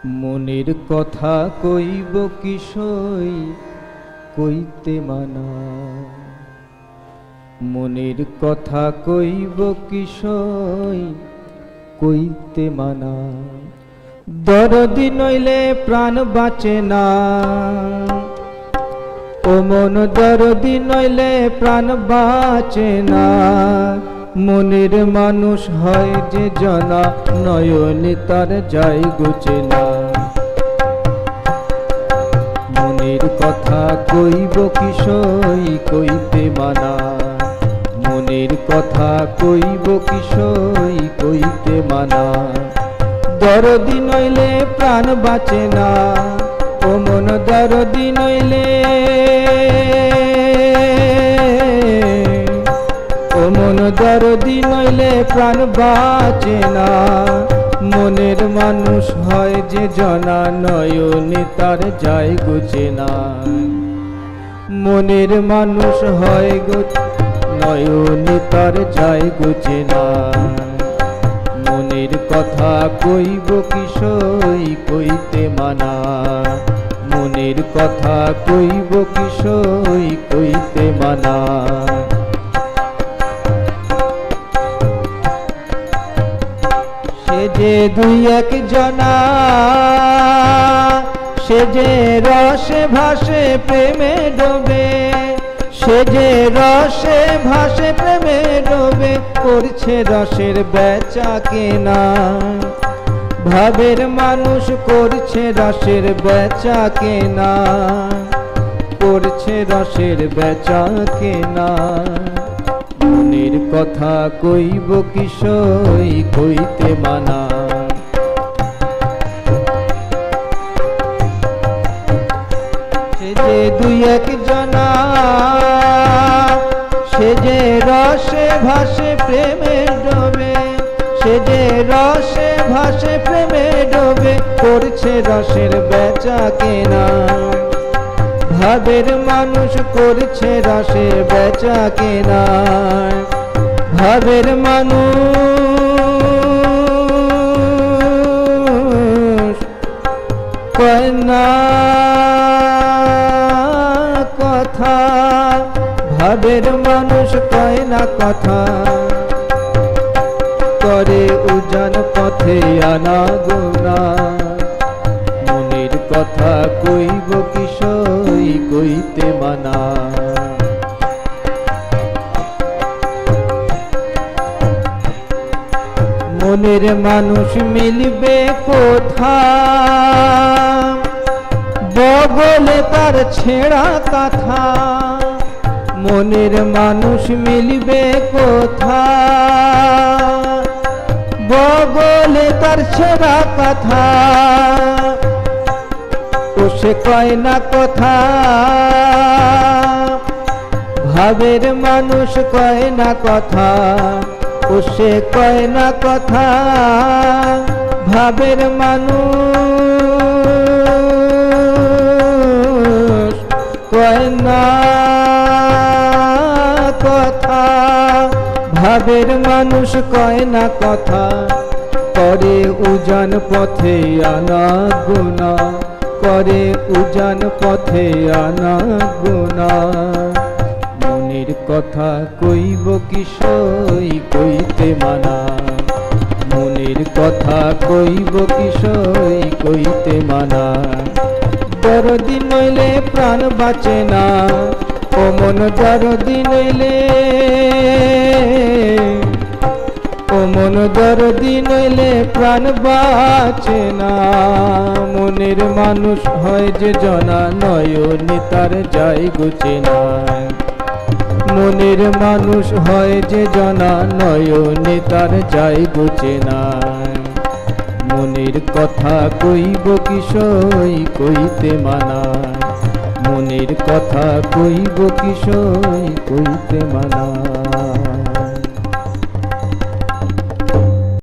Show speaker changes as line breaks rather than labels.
মনের কথা কইব কিসই কইতে মানা, মনের কথা কইব কিসই কইতে মানা। দরদি নইলে প্রাণ বাঁচে না, ও মন দরদি নইলে প্রাণ বাঁচে না। মনের মানুষ হয় যে জানা, নয়নে তার যায় গুছে না। মনের কথা কইব কিসই কইতে মানা, মনের কথা কইব কিসই কইতে মানা। দরদি নইলে প্রাণ বাঁচে না, ও মন দরদি নইলে, ও মন দরদি নইলে প্রাণ বাঁচে না। মনের মানুষ হয় যে জানা, নয়নে তার যায় গুছে না। মনের মানুষ হয় নয়নে তার যায় গুছে না। মনের কথা কইব কিসই কইতে মানা, মনের কথা কইব কিসই কইতে মানা। সে যে দুই এক জনা, সে যে রসে ভাসে প্রেমে ডোবে, সে যে রসে ভাসে প্রেমে ডোবে। করছে রসের বেচা কেনা, ভাবের মানুষ করছে রসের বেচা কেনা, করছে রসের বেচা কেনা। মনের কথা কইব কিসই কইতে মানা, সে যে দুই এক জনা, সে যে রসে ভাসে প্রেমে ডোবে, সে যে রসে ভাসে প্রেমে ডোবে। করছে রসের বেচা কেনা, ভাবের মানুষ করছে রসে বেচা কেনা। ভাবের মানুষ কয় না কথা, ভাবের মানুষ কয় না কথা। করে উজান পথে আনা গোনা, মনের কথা কইব কিসই কইতে মানা। মনের মানুষ মিলবে কোথা, বগলে তার ছেঁড়া কথা। মনের মানুষ মিলবে কোথা, বগলে তার ছেঁড়া কথা। ও সে কয় না কথা, ভাবের মানুষ কয় না কথা। ও সে কয় না কথা, ভাবের মানুষ কয় না কথা। ভাবের মানুষ কয় না কথা। করে উজান পথে আনা গোনা, করে উজান পথে আনা গোনা। মনের কথা কইব কিসই কইতে মানা, মনের কথা কইব কিসই কইতে মানা। দরদি নইলে প্রাণ বাঁচে না, ও মন দরদি নইলে, ও মন দরদি নইলে প্রাণ বাঁচে না। মনের মানুষ হয় যে জানা, নয়নে তার যায় গুছে না। মনের মানুষ হয় যে জানা, নয়নে তার যায় গুছে না। মনের কথা কইব কিসই কইতে মানা, মনের কথা কইব কিসই কইতে মানা।